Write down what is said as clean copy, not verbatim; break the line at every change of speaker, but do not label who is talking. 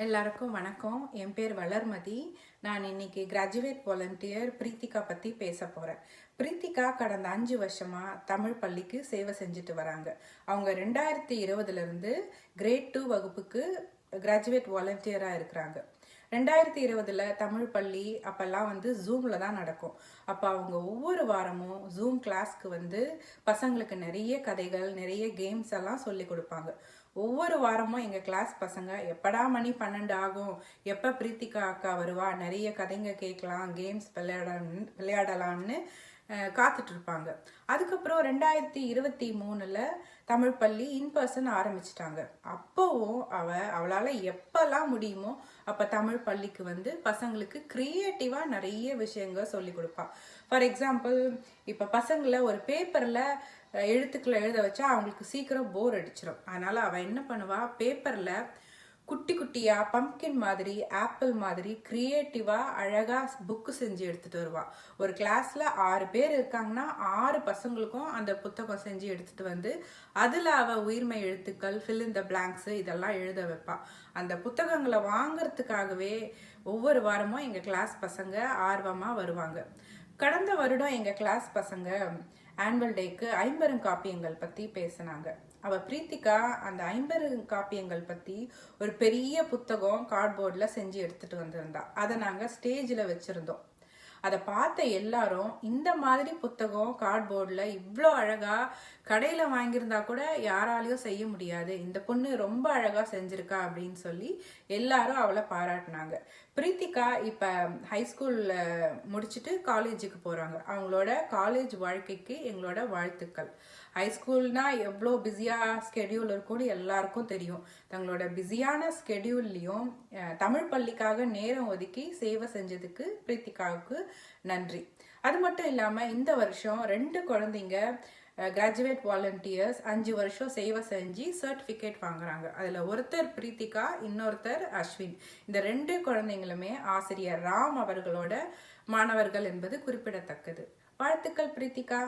எல்லாருக்கும் வணக்கம். என் பேர் வளர்மதி. நான் இன்னைக்கு கிராஜுவேட் வாலண்டியர் பிரீத்திகா பத்தி பேச போறேன். பிரீத்திகா கடந்த 5 வருஷமா தமிழ் பள்ளிக்கு சேவை செஞ்சுட்டு வராங்க. அவங்க 2020 இருந்து கிரேட் 2 வகுப்புக்கு கிராஜுவேட் வாலண்டியரா இருக்கிறாங்க. 2020 தமிழ் பள்ளி அப்பெல்லாம் ஜூம்ல தான் நடக்கும். அப்ப அவங்க ஒவ்வொரு வாரமும் ஜூம் கிளாஸ்க்கு பசங்களுக்கு நிறைய கதைகள், நிறைய கேம்ஸ் எல்லாம் சொல்லி கொடுப்பாங்க. ஒவ்வொரு வாரமும் எங்க கிளாஸ் பசங்க எப்படா மணி 12 ஆகும், எப்ப பிரீத்திகா அக்கா வருவா, நிறைய கதைங்க கேட்கலாம், கேம்ஸ் விளையாடலாம்னு காத்துட்டு இருப்பாங்க. அதுக்கப்புறம் 2023 தமிழ் பள்ளி இன்பர்சன் ஆரம்பிச்சிட்டாங்க. அப்பவும் அவளால எப்பெல்லாம் முடியுமோ அப்ப தமிழ் பள்ளிக்கு பசங்களுக்கு கிரியேட்டிவா நிறைய விஷயங்கள் சொல்லி கொடுப்பா. ஃபார் எக்ஸாம்பிள், இப்ப பசங்களை ஒரு பேப்பர்ல எழுத்துக்களை எழுத வச்சா அவங்களுக்கு சீக்கிரம் போர் அடிச்சிடும். அதனால அவ என்ன பண்ணுவா, பேப்பர்ல குட்டி குட்டியா பம்ப்கின் மாதிரி, ஆப்பிள் மாதிரி கிரியேட்டிவா அழகா புக்கு செஞ்சு எடுத்துட்டு வருவா. ஒரு கிளாஸ்ல 6 பேர் இருக்காங்கன்னா 6 பசங்களுக்கும் அந்த புத்தகம் செஞ்சு எடுத்துட்டு அதுல அவ உயிர்மை எழுத்துக்கள், ஃபில் இன் த பிளாங்க்ஸ் இதெல்லாம் எழுத வைப்பா. அந்த புத்தகங்களை வாங்கறதுக்காகவே ஒவ்வொரு வாரமும் எங்க கிளாஸ் பசங்க ஆர்வமா வருவாங்க. கடந்த வருடம் எங்க கிளாஸ் பசங்க ஆனுவல் டேக்கு 50 காப்பியங்கள் பத்தி பேசினாங்க. அவ பிரீத்திகா அந்த 50 காப்பியங்கள் பத்தி ஒரு பெரிய புத்தகம் கார்ட்போர்ட்ல செஞ்சு எடுத்துட்டு வந்திருந்தா. அதை நாங்க ஸ்டேஜ்ல வச்சிருந்தோம். அதை பார்த்த எல்லாரும், இந்த மாதிரி புத்தகம் கார்ட்போர்ட்ல இவ்வளோ அழகா கடையில வாங்கியிருந்தா கூட யாராலையும் செய்ய முடியாது, இந்த பொண்ணு ரொம்ப அழகா செஞ்சிருக்கா அப்படின்னு சொல்லி எல்லாரும் அவளை பாராட்டினாங்க. பிரீத்திகா இப்ப ஹைஸ்கூல்ல முடிச்சுட்டு காலேஜுக்கு போறாங்க. அவங்களோட காலேஜ் வாழ்க்கைக்கு எங்களோட வாழ்த்துக்கள். ஹைஸ்கூல்னா எவ்வளோ பிஸியா ஸ்கெடியூல் இருக்கும்னு எல்லாருக்கும் தெரியும். தங்களோட பிஸியான ஸ்கெடியூல்லையும் தமிழ் பள்ளிக்காக நேரம் ஒதுக்கி சேவை செஞ்சதுக்கு பிரீத்திகாவுக்கு நன்றி. அது மட்டும் இல்லாம இந்த வருஷம் 2 குழந்தைங்க கிராஜுவேட் வாலண்டியர்ஸ் 5 வருஷம் சேவை செஞ்சு சர்டிபிகேட் வாங்குறாங்க. அதுல ஒருத்தர் பிரீத்திகா, இன்னொருத்தர் அஸ்வின். இந்த 2 குழந்தைங்களுமே ஆசிரியர் ராம் அவர்களோட மாணவர்கள் என்பது குறிப்பிடத்தக்கது. வாழ்த்துக்கள் பிரீத்திகா.